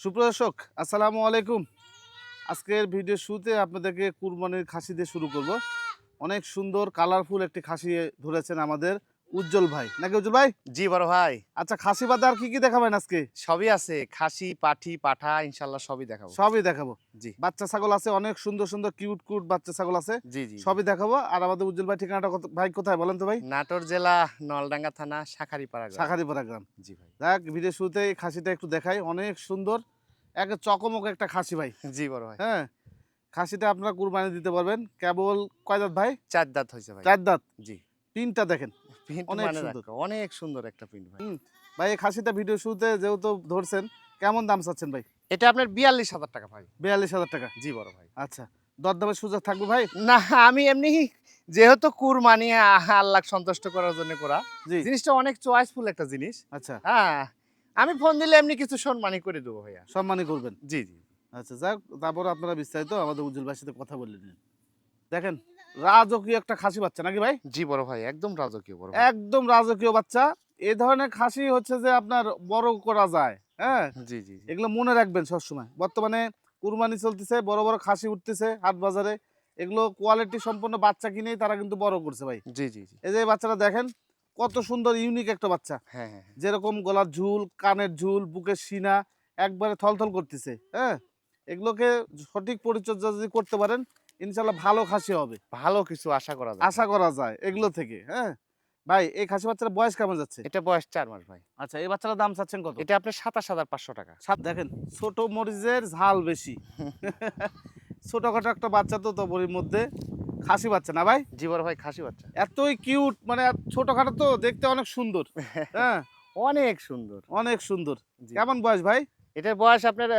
সুপ্রদর্শক আসসালামু আলাইকুম। আজকের ভিডিও শুরুতে আপনাদেরকে কুরবানির খাসি দিয়ে শুরু করব। অনেক সুন্দর কালারফুল একটি খাসি ধরেছেন আমাদের উজ্জ্বল ভাই, নাকি উজ্জ্বল ভাই? জি বড় ভাই, আচ্ছা, খাসি বাদে আর কি কি দেখাবেন আজকে? সবই আছে। খাসি, পাঠি, পাঠা ইনশাআল্লাহ সবই দেখাবো। সবই দেখাবো। জি বাচ্চা ছাগল আছে, অনেক সুন্দর সুন্দর কিউট কিউট বাচ্চা ছাগল আছে, জি জি জি। সবই দেখাবো। আর আমাদের উজ্জ্বল ভাই ঠিকানাটা ভাই কোথায় বলেন তো ভাই? নাটোর জেলা নলডাঙ্গা থানা শাখারীপাড়া গ্রাম। শাখারিপাড়া গ্রাম। জি ভাই। দেখ, ভিডিও শুরুতে এই খাসিটা একটু দেখাই, অনেক সুন্দর, এক চকমক একটা খাসি ভাই। জি বড় ভাই। হ্যাঁ, খাসিটা আপনারা কুরবানি দিতে পারবেন। কেবল কয় দাঁত ভাই? 4 দাঁত হইছে ভাই। 4 দাঁত। জি। পিনটা দেখেন, প্রিন্ট অনেক মানে সুন্দর। দেখো অনেক সুন্দর একটা প্রিন্ট ভাই। ভাই এই খাসিটা ভিডিও শুরুতে যেহেতু ধরছেন, কেমন দাম চাচ্ছেন ভাই? এটা আপনার ৪২,০০০ টাকা ভাই। ৪২,০০০ টাকা। জি বড় ভাই। আচ্ছা, দরদামের সুযোগ থাকবে ভাই? না আমি এমনি যেহেতু কুরবানি আল্লাহ সন্তুষ্ট করার জন্য করা, জি। জিনিসটা অনেক চয়েসফুল একটা জিনিস। আচ্ছা, হ্যাঁ, আমি ফোন দিলে এমনি কিছু সম্মানই করে দেবো ভাইয়া। সম্মানই করবেন। জি জি। আচ্ছা, যাক, তারপর আপনারা বিস্তারিত আমাদের উজ্জ্বল ভাইয়ের সাথে কথা বলে নিন। দেখেন, রাজকীয় একটা খাসি বাচ্চা নাকি ভাই? জি বড় ভাই, একদম রাজকীয় বড় ভাই। একদম রাজকীয় বাচ্চা। এই ধরনের খাসি হচ্ছে যে আপনার বড় করা যায়। হ্যাঁ, জি জি জি। এগুলো মনে রাখবেন সবসময়। বর্তমানে কুরবানি চলতেছে, বড় বড় খাসি উঠতেছে হাট বাজারে। এগুলো কোয়ালিটি সম্পন্ন বাচ্চা কিনেই তারা কিন্তু বড় করছে ভাই। জি জি জি। এই যে বাচ্চাটা দেখেন, কত সুন্দর ইউনিক একটা বাচ্চা। হ্যাঁ হ্যাঁ হ্যাঁ। যেরকম গলার ঝুল, কানের ঝুল, বুকের সিনা একবারে থলথল করতেছে। হ্যাঁ, এগুলোকে সঠিক পরিচর্যা যদি করতে পারেন, ইনশাল্লাহ ভালো খাসি হবে। ভালো কিছু আশা করা যায়। আশা করা যায় এগুলো থেকে। হ্যাঁ ভাই, এই খাসি বাচ্চার বয়স কেমন যাচ্ছে? এটা বয়স ৪ মাস ভাই। আচ্ছা, এই বাচ্চাটার দাম চাচ্ছেন কত? এটা আপনার ২৭,৫০০ টাকা। দেখেন, ছোট মরিচের ঝাল বেশি। ছোটখাটো একটা বাচ্চা তো তবুর মধ্যে খাসি বাচ্চা না ভাই? জি বড় ভাই, খাসি বাচ্চা। এতই কিউট, মানে ছোটখাটো তো দেখতে অনেক সুন্দর। হ্যাঁ, অনেক সুন্দর। অনেক সুন্দর। জি। কেমন বয়স ভাই? এটার বয়স আপনার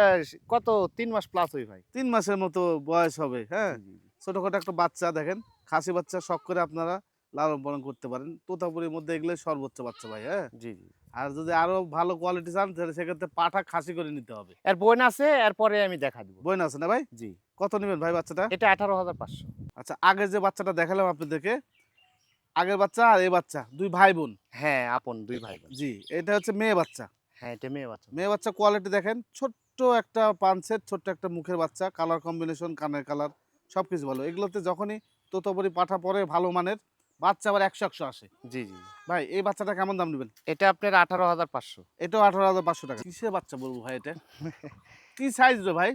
কত ৩ মাস প্লাস হই ভাই। 3 মাসের মতো বয়স হবে। হ্যাঁ, জি জি জি। ছোটখাটো একটা বাচ্চা দেখেন, খাসি বাচ্চা শখ করে আপনারা লালন পালন করতে পারেন। তোতাপুরির মধ্যে এগুলো সর্বোচ্চ বাচ্চা ভাই। হ্যাঁ, জি জি। আর যদি আরো ভালো কোয়ালিটি চান তাহলে সেক্ষেত্রে পাঠা খাসি করে নিতে হবে। এর বোন আছে, এরপরে আমি দেখা দিব। বই না আছে না ভাই? জি। কত নেবেন ভাই বাচ্চাটা? এটা ১৮,৫০০। আচ্ছা, আগের যে বাচ্চাটা দেখালাম আপনাদেরকে, আগের বাচ্চা আর এই বাচ্চা 2 ভাই বোন। হ্যাঁ, আপন ২ ভাই বোন। জি, এটা হচ্ছে মেয়ে বাচ্চা। হ্যাঁ, এটা মেয়ে বাচ্চা। মেয়ে বাচ্চা কোয়ালিটি দেখেন, ছোট্ট একটা পাঞ্চের, ছোট্ট একটা মুখের বাচ্চা, কালার কম্বিনেশন, কানের কালার সবকিছু ভালো। এগুলোতে যখনই তোতাপুরি পাঠা পরে ভালো মানের, বাচ্চা আবার ১০০ আসে। জি জি। ভাই এই বাচ্চাটা কেমন দাম নেবেন? এটা আপনার ১৮,৫০০। এটাও ১৮,৫০০ টাকা। কিসের বাচ্চা বলবো ভাই এটা? কি সাইজ রে ভাই?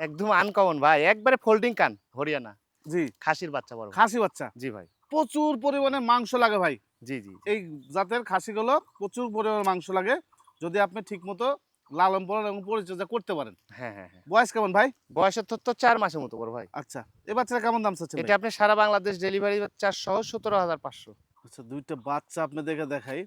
একদম আনকমন ভাই। একবারে ফোল্ডিং কান, হরিয়ানা। জি, খাসির বাচ্চা বড় ভাই। খাসি বাচ্চা। জি ভাই। প্রচুর পরিমাণে মাংস লাগে ভাই। জি জি জি। এই জাতের খাসিগুলো প্রচুর পরিমাণে মাংস লাগে, যদি আপনি ঠিকমতো লালন পালন এবং পরিচর্যা করতে পারেন। হ্যাঁ হ্যাঁ হ্যাঁ। বয়স কেমন ভাই? বয়সের তো ৪ মাসের মতো বড় ভাই। আচ্ছা, এই বাচ্চাটা কেমন দাম চাচ্ছেন এটা ভাই? আপনি সারা বাংলাদেশ ডেলিভারি চার্জ সহ ১৭,৫০০। আচ্ছা, ২ টা বাচ্চা আপনাদেরকে দেখাই।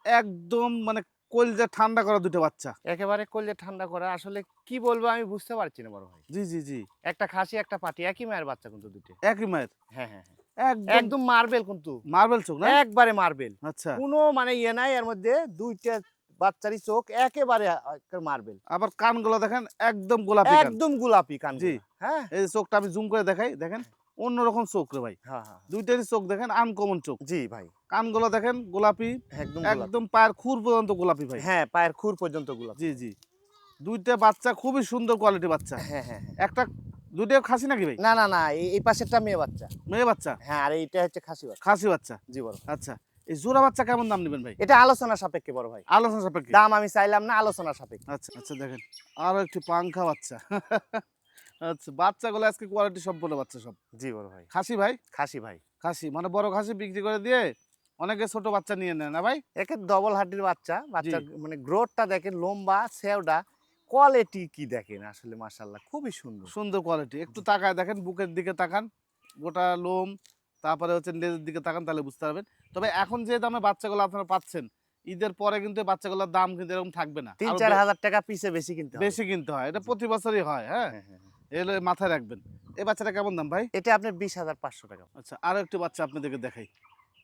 একদম মানে কলিজা ঠান্ডা করা ২ টা বাচ্চা। একেবারে কলিজা ঠান্ডা করা। আসলে কি বলবো আমি বুঝতে পারছি না বড় ভাই। জি, জি, জি। একটা খাসি একটা পাটি একই মায়ের বাচ্চা কিন্তু দুইটা। একই মায়ের। হ্যাঁ হ্যাঁ হ্যাঁ। একদম একদম মার্বেল কিন্তু। মার্বেল চোখ না? একবারে মার্বেল। আচ্ছা। কোনো মানে ইয়ে নাই এর মধ্যে ২ টা বাচ্চারই চোখ একেবারে মার্বেল। আবার কানগুলো দেখেন, একদম গোলাপি কান। একদম গোলাপি জি। কানগুলা। হ্যাঁ? এই যে চোখটা আমি জুম করে দেখাই, দেখেন অন্যরকম চোখ রে ভাই। হ্যাঁ, হ্যাঁ। ২ টারই চোখ দেখেন আনকমন চোখ। জি ভাই। কানগুলো দেখেন গোলাপি, একদম গোলাপি। একদম পায়ের খুর পর্যন্ত গোলাপি ভাই। হ্যাঁ, পায়ের খুর পর্যন্ত গোলাপি। জি, জি। ২ টা বাচ্চা খুবই সুন্দর কোয়ালিটি বাচ্চা। হ্যাঁ, হ্যাঁ, হ্যাঁ। একটা ২ টাও খাসি নাকি ভাই? না, না, না। এই পাশেরটা মেয়ে বাচ্চা। মেয়ে বাচ্চা? হ্যাঁ, আর এইটা হচ্ছে খাসি বাচ্চা। খাসি বাচ্চা। জি বড়। আচ্ছা। এই জোড়া বাচ্চা কেমন দাম নেবেন ভাই? এটা আলোচনা সাপেক্ষে বড় ভাই। আলোচনা সাপেক্ষে। দাম আমি চাইলাম না, আলোচনা সাপেক্ষে। আচ্ছা, আচ্ছা, দেখেন। আরো একটি পাংখা বাচ্চা। আচ্ছা, বাচ্চাগুলো আজকে কোয়ালিটি সম্পন্ন বাচ্চা সব। জি বড় ভাই। খাসি ভাই? খাসি ভাই। খাসি মানে বড় খাসি বিক্রি করে দিয়ে অনেকে ছোট বাচ্চা নিয়ে নেয় না ভাই? একে ডবল হাড্ডির বাচ্চা। জি। বাচ্চার মানে গ্রোথটা দেখেন লম্বা, ছেওড়া, কোয়ালিটি কি দেখেন আসলে মাশাআল্লাহ খুবই সুন্দর। সুন্দর কোয়ালিটি। একটু জি। তাকায় দেখেন, বুকের দিকে তাকান, গোটা লোম, তারপরে হচ্ছে লেজের দিকে তাকান, তাহলে বুঝতে পারবেন। তবে এখন যে দামে বাচ্চাগুলো আপনারা পাচ্ছেন, ঈদের পরে কিন্তু এই বাচ্চাগুলোর দাম কিন্তু এরকম থাকবে না। আরো ৩-৪ হাজার টাকা পিসে বেশি কিনতে হবে। বেশি কিনতে হয়। এটা জি। প্রতি বছরই হয়। হ্যাঁ? হ্যাঁ, হ্যাঁ, হ্যাঁ। এগুলো মাথায় রাখবেন। এই বাচ্চাটা কেমন দাম ভাই? এটা আপনার ২০,৫০০ টাকা। আচ্ছা, আরো একটি বাচ্চা আপনাদেরকে দেখাই।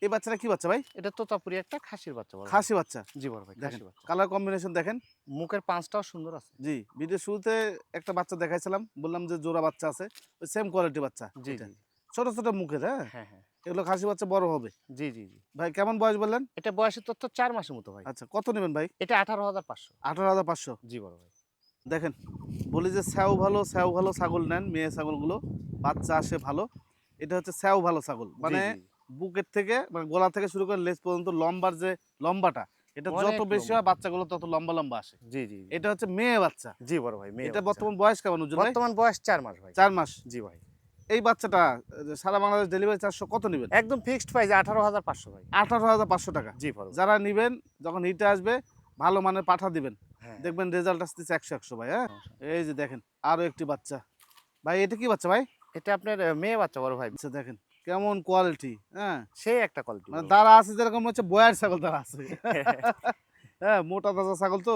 এই বাচ্চাটা কি বাচ্চা ভাই? এটা তোতাপুরি একটা খাসির বাচ্চা বড় ভাই। খাসি বাচ্চা। জি বড় ভাই, দেখেন, খাসি বাচ্চা। কালার কম্বিনেশন দেখেন। মুখের পাঁচটাও সুন্দর আছে। জি, ভিডিও শুরুতে একটা বাচ্চা দেখাইছিলাম। বললাম যে জোড়া বাচ্চা আছে। ওই সেম কোয়ালিটি বাচ্চা জি, এটা। জি। ছোট, ছোট মুখের, হ্যাঁ? হ্যাঁ, হ্যাঁ। এগুলো খাসি বাচ্চা বড় হবে। জি, জি, জি। ভাই কেমন বয়স বললেন? এটা বয়সের তথ্য ৪ মাসের মতো ভাই। আচ্ছা, কত নেবেন ভাই? এটা ১৮,৫০০। ১৮,৫০০। জি বড় ভাই। দেখেন, বলি যে স্যাও ভালো ছাগল নেন, মেয়ে ছাগলগুলো বাচ্চা আসে ভালো। এটা হচ্ছে স্যাও ভালো ছাগল, মানে জি, জি, বুকের থেকে মানে গলা থেকে শুরু করে লেজ পর্যন্ত লম্বার যে লম্বাটা, এটা যত অনেক বেশি লম্বা। হয় বাচ্চাগুলো তত লম্বা লম্বা আসে। জি, জি, জি। এটা হচ্ছে মেয়ে বাচ্চা। জি বড় ভাই, মেয়ে এটা বাচ্চা। বর্তমান বয়স কেমন উজ্জ্বল ভাই? বর্তমান বয়স ৪ মাস ভাই। 4 মাস। জি ভাই। এই বাচ্চাটা সারা বাংলাদেশ ডেলিভারি চার্জ কত নেবেন? একদম ফিক্সড প্রাইস ১৮,৫০০ ভাই। 18,500 টাকা। জি বড় ভাই। যারা নিবেন যখন হিটে আসবে ভালো মানের পাঠা দিবেন, হ্যাঁ। দেখবেন রেজাল্ট আসতেছে 100 ভাই। হ্যাঁ, সমস্যা এই যে দেখেন আরো একটি বাচ্চা। ভাই এটা কি বাচ্চা ভাই? এটা আপনার মেয়ে বাচ্চা বড় ভাই। আচ্ছা দেখেন কেমন কোয়ালিটি। হ্যাঁ, সেই একটা কোয়ালিটি মানে বড় ভাই। দাঁড়া আছে যেরকম হচ্ছে বয়ার ছাগল দাঁড়া আছে। হ্যাঁ, মোটা তাজা ছাগল তো।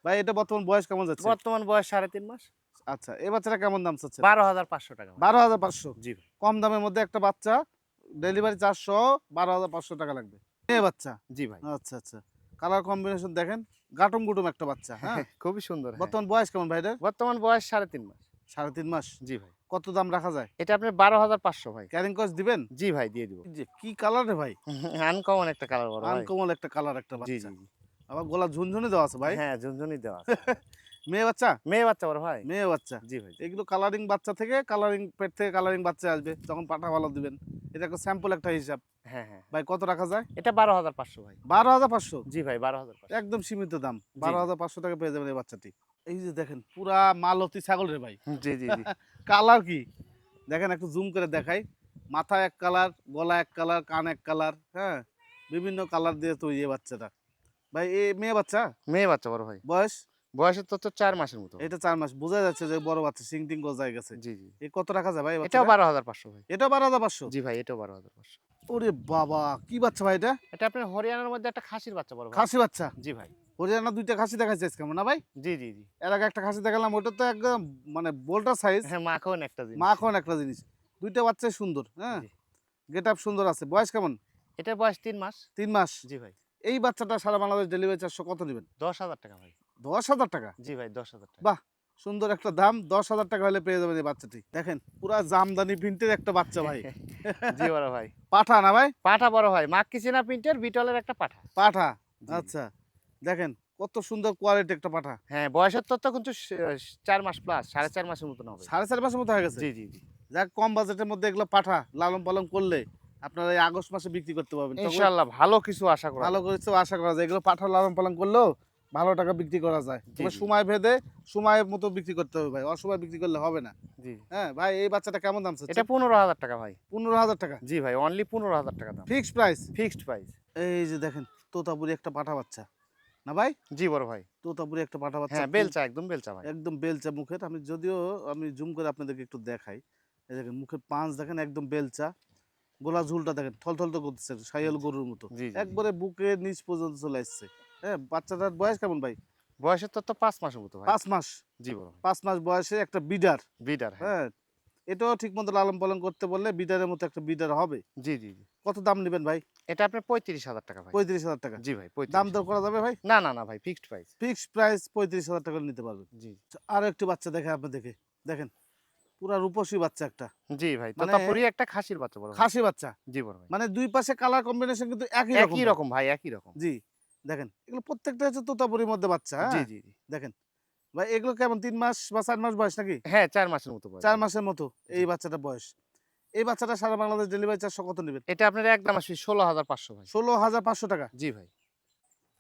ভাই এটা বর্তমান বয়স কেমন যাচ্ছে? বর্তমান বয়স ৩.৫ মাস। আচ্ছা, এই বাচ্চাটা কেমন দাম চাচ্ছে? ১২,৫০০ টাকা ভাই। 12,500। জি ভাই। কম দামের মধ্যে একটা বাচ্চা, ডেলিভারি চার্জ সহ 12,500 টাকা লাগবে। মেয়ে বাচ্চা। জি ভাই। আচ্ছা আচ্ছা, কালার কম্বিনেশন দেখেন, গাটুম গুটুম একটা বাচ্চা। হ্যাঁ, খুবই সুন্দর। হ্যাঁ। বর্তমান বয়স কেমন ভাই এটার? বর্তমান বয়স ৩.৫ মাস। 3.5 মাস। জি ভাই। কত দাম রাখা যায়? এটা আপনার ১২,৫০০ ভাই। ক্যারিং কস্ট দিবেন? জি ভাই, দিয়ে দিব। এই যে কি কালার রে ভাই, আনকমন একটা কালার বড় ভাই। আনকমন একটা কালার একটা জি, বাচ্চা। জি, জি। আবার গলা ঝুনঝুনি দেওয়া আছে ভাই। হ্যাঁ, ঝুনঝুনি দেওয়া আছে। মেয়ে বাচ্চা? মেয়ে বাচ্চা বড় ভাই। মেয়ে বাচ্চা। জি ভাই। এগুলো কালারিং বাচ্চা থেকে কালারিং পেট থেকে কালারিং বাচ্চা আসবে যখন পাঠা ভালো দিবেন। এটা একটা স্যাম্পল একটা হিসাব। হ্যাঁ, হ্যাঁ। ভাই কত রাখা যায়? এটা ১২,৫০০ ভাই। 12,500। জি ভাই, ১২,৫০০। একদম সীমিত দাম। জি। 12,500 টাকা পেয়ে যাবেন এই বাচ্চাটি। এই যে দেখেন পুরা মালতী ছাগল রে ভাই। জি, জি, জি। কালার কি? দেখেন একটু জুম করে দেখাই। মাথা এক কালার, গলা এক কালার, কান এক কালার, হ্যাঁ? বিভিন্ন কালার দিয়ে তৈরি এই বাচ্চাটা। ভাই এ মেয়ে বাচ্চা? মেয়ে বাচ্চা বড় ভাই। বয়স? বয়সের তো ৪ মাসের মতো। এটা 4 মাস। বোঝা যাচ্ছে যে বড় বাচ্চা, শিং টিং গজায় গেছে। জি, জি। এ কত রাখা যায় ভাই এই এটাও বাচ্চাটা? ১২,৫০০ ভাই। এটাও 12,500? জি ভাই, এটাও ১২,৫০০। ওরে বাবা! কি বাচ্চা ভাই এটা? এটা আপনার হরিয়ানার মধ্যে একটা খাসির বাচ্চা বড় ভাই। খাসি বাচ্চা? জি ভাই। হরিয়ানা ২ টা খাসি দেখাইছে আজকে না ভাই? জি, জি, জি। এর আগে একটা খাসি দেখালাম, ওটা তো একদম মানে বোল্টার সাইজ, হ্যাঁ, মাখন একটা জিনিস। মাখন একটা জিনিস। ২ টা বাচ্চাই সুন্দর, হ্যাঁ? জি। গেটআপ সুন্দর আছে। বয়স কেমন? এটার বয়স ৩ মাস। ৩ মাস। জি ভাই। এই বাচ্চাটা সারা বাংলাদেশ ডেলিভারি চার্জ কত নিবেন? ১০,০০০ টাকা ভাই। ১০,০০০ টাকা? জি ভাই, ১০,০০০ টাকা। বাহ! সুন্দর একটা দাম। ১০,০০০ টাকা হলে পেয়ে যাবেন এই বাচ্চাটি। দেখেন পুরা জামদানি প্রিন্টের একটা বাচ্চা ভাই। জি বড় ভাই। পাঠা না ভাই? পাঠা বড় ভাই। মাক্কিচিনা প্রিন্টের বিটলের একটা পাঠা। পাঠা। জি। আচ্ছা। দেখেন কত সুন্দর কোয়ালিটি একটা পাঠা। হ্যাঁ, বয়সের তথ্য কিন্তু ৪ মাস প্লাস, ৪.৫ মাসের মতন হবে। ৪.৫ মাসের মতো হয়ে গেছে। জি, জি, জি। যাক, কম বাজেটের মধ্যে এগুলো পাঠা লালন পালন করলে আপনারা এই আগস্ট মাসে বিক্রি করতে পারবেন। তবে ইনশাআল্লাহ ভালো কিছু আশা করা ভালো যায়। করে তো আশা করা যায়। এগুলো পাঠা লালন পালন করলেও ভালো টাকা বিক্রি করা যায়। জি, তবে জি। সময় ভেদে সময়ের মতো বিক্রি করতে হবে ভাই। অসময়ে বিক্রি করলে হবে না। জি। হ্যাঁ, ভাই এই বাচ্চাটা কেমন দাম চাচ্ছেন? এটা ১৫,০০০ টাকা ভাই। ১৫,০০০ টাকা। জি ভাই, অনলি ১৫,০০০ টাকা দাম। Fixed price. Fixed price. এই যে দেখেন তোতাপুরি একটা পাঠা বাচ্চা। না ভাই? জি বড় ভাই। তোতাপুরি একটা পাঠা বাচ্চা। হ্যাঁ, বেলচা, একদম বেলচা ভাই। একদম বেলচা মুখের। আমি জুম করে আপনাদেরকে একটু দেখাই। এই দেখেন মুখের পাঁচ দেখেন একদম বেলচা। গলা ঝুলটা দেখেন থলথল তো করতেছে শাহিওয়াল গরুর মতো। জি, জি। একবারে বুকের নিচ পর্যন্ত চলে আসছে। হ্যাঁ, বাচ্চাটার বয়স কেমন ভাই? বয়সের তথ্য ৫ মাসের মতো ভাই। ৫ মাস। জি বড় ভাই। ৫ মাস বয়সে একটা বিডার। বিডার, হ্যাঁ। হ্যাঁ, এটাও ঠিকমতো লালন পালন করতে বললে বিডারের মতো একটা বিডার হবে। জি, জি, জি। কত দাম নিবেন ভাই? এটা আপনার ৩৫,০০০ টাকা ভাই। ৩৫,০০০ টাকা। জি ভাই, দাম ৩৫,০০০। দর করা যাবে ভাই? না, না, না ভাই, ফিক্সড প্রাইস। ফিক্সড প্রাইস ৩৫,০০০ টাকা নিতে পারবেন। জি। আরো একটি বাচ্চা দেখে আপনাদেরকে। দেখেন পুরা রূপসী বাচ্চা একটা। জি ভাই, মানে তোতাপুরি একটা খাসির বাচ্চা বড় ভাই। খাসি বাচ্চা। জি বড় ভাই। মানে দুই পাশে কালার কম্বিনেশন কিন্তু একই রকম একই ভাই। রকম ভাই, একই রকম। জি, দেখেন এগুলো প্রত্যেকটা হচ্ছে তোতাপুরির মধ্যে বাচ্চা। জি, হ্যাঁ, জি, জি। দেখেন ভাই এগুলো কেমন ৩ মাস বা ৪ মাস বয়স নাকি? হ্যাঁ, ৪ মাসের মতো বয়স ৪ ভাই। মাসের মতো এই বাচ্চাটা বয়স। এই বাচ্চাটা সারা বাংলাদেশ ডেলিভারি চার্জ কত নেবেন? এটা আপনার একদম আসবে ১৬,৫০০ ভাই। ১৬,৫০০ টাকা। জি ভাই।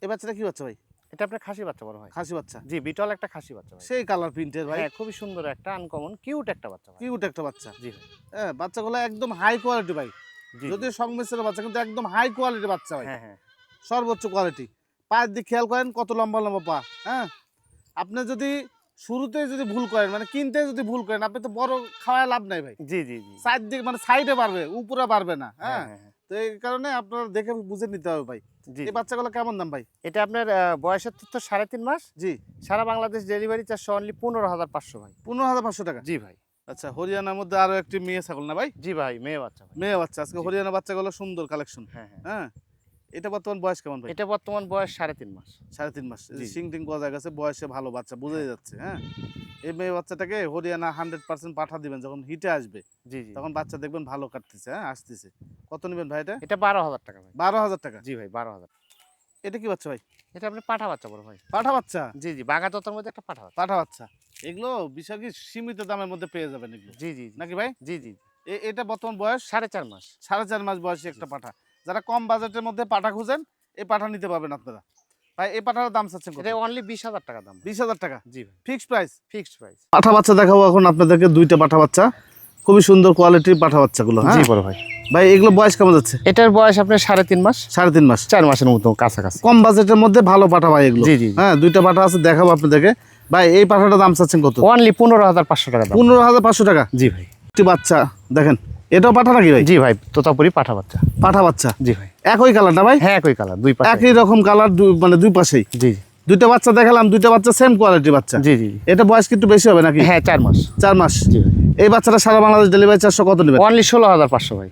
এই বাচ্চাটা কি বাচ্চা ভাই? এটা আপনার খাসি বাচ্চা বড় ভাই। খাসি বাচ্চা। জি, বিটল একটা খাসি বাচ্চা ভাই। সেই কালার প্রিন্টের ভাই। হ্যাঁ, খুবই সুন্দর একটা আনকমন কিউট একটা বাচ্চা ভাই। কিউট একটা বাচ্চা। জি ভাই। হ্যাঁ, বাচ্চাগুলো একদম হাই কোয়ালিটি ভাই। জি, যদিও সংমিশ্রের বাচ্চা কিন্তু একদম হাই কোয়ালিটির বাচ্চা ভাই। হ্যাঁ, হ্যাঁ। সর্বোচ্চ কোয়ালিটি। পায়ের দিক খেয়াল করেন কত লম্বা লম্বা পা। হ্যাঁ, আপনি যদি শুরুতেই যদি ভুল করেন মানে কিনতে যদি ভুল করেন আপনি তো বড় খাওয়ায় লাভ নাই ভাই। জি, জি, জি। সাইড দিকে মানে সাইডে পারবে, উপরে পারবে না। হ্যাঁ, হ্যাঁ, হ্যাঁ, হ্যাঁ। তো এই কারণে আপনারা দেখে বুঝে নিতে হবে ভাই। জি, এই জি। বাচ্চাগুলো কেমন দাম ভাই? এটা আপনার বয়সের তথ্য ৩.৫ মাস। জি, সারা বাংলাদেশ ডেলিভারি চার্জ অনলি ১৫,৫০০ ভাই। ১৫,৫০০ টাকা। জি ভাই। আচ্ছা, হরিয়ানার মধ্যে আরো একটি মেয়ে ছাগল না ভাই? জি ভাই, মেয়ে বাচ্চা ভাই। মেয়ে বাচ্চা। আজকে জি। হরিয়ানা বাচ্চাগুলো সুন্দর কালেকশন। হ্যাঁ, হ্যাঁ। হ্যাঁ, এটা বর্তমান বয়স কেমন ভাই? এটা বর্তমান বয়স ৩.৫ মাস। ৩.৫ মাস। জি। সিং টিং গজা গেছে, বয়সে ভালো বাচ্চা বোঝাই হ্যাঁ। যাচ্ছে। হ্যাঁ, এই মেয়ে বাচ্চাটাকে হরিয়ানা 100% পাঠা দিবেন যখন হিটে আসবে। জি, জি। তখন বাচ্চা দেখবেন ভালো কাটতেছে। হ্যাঁ, আসতেছে। কত নেবেন ভাই এটা? এটা ১২,০০০ টাকা ভাই। ১২,০০০ টাকা। জি ভাই, ১২,০০০। এটা কি বাচ্চা ভাই? এটা আপনি পাঠা বাচ্চা বড় ভাই। পাঠা বাচ্চা? জি জি, বাঘা তোতার মধ্যে একটা পাঠা বাচ্চা। পাঠা বাচ্চা। এগুলো বিষয় কি সীমিত দামের মধ্যে পেয়ে যাবেন এগুলো, জি জি জি। নাকি ভাই? জি জি। এটা বর্তমান বয়স 4.5 মাস। 4.5 মাস বয়সী একটা পাঠা। যারা কম বাজেটের মধ্যে পাঠা খুঁজেন, এই পাঠা নিতে পারবেন আপনারা। ভাই এই পাঠার দাম চাচ্ছেন কত? এটা অনলি 20,000 টাকা দাম। 20,000 টাকা জি ভাই, ফিক্সড প্রাইস। Fixed price. পাঠা বাচ্চা দেখাবো এখন আপনাদেরকে, দুইটা পাঠা বাচ্চা, খুবই সুন্দর কোয়ালিটির পাঠা বাচ্চাগুলো। জি হ্যাঁ বড় ভাই। ভাই এগুলো বয়স কেমন যাচ্ছে? এটার বয়স আপনার 3.5 মাস, 3.5 মাস। 4 মাসের মতো কাছাকাছি। কম বাজেটের মধ্যে ভালো পাঠা ভাই এগুলো। জি জি জি। হ্যাঁ দুইটা পাঠা আছে, দেখাবো আপনাদেরকে। ভাই এই পাঠাটার দাম চাচ্ছেন কত? অনলি 15,500 টাকা দাম। 15,500 টাকা। জি ভাই। একটি বাচ্চা দেখেন, এটাও পাঠা নাকি ভাই? জি ভাই, তোতাপুরি পাঠা বাচ্চা। পাঠা বাচ্চা। জি ভাই। একই কালার না ভাই? হ্যাঁ একই কালার, দুই পাশে। একই রকম কালার, মানে দুই পাশেই। জি জি দুইটা বাচ্চা দেখালাম, দুইটা বাচ্চা সেম কোয়ালিটির বাচ্চা। জি জি। এটা বয়স কি একটু বেশি হবে নাকি? হ্যাঁ 4 মাস। 4 মাস। জি ভাই। এই বাচ্চাটা সারা বাংলাদেশ ডেলিভারি চার্জ কত নেবেন? অনলি 16,500 ভাই।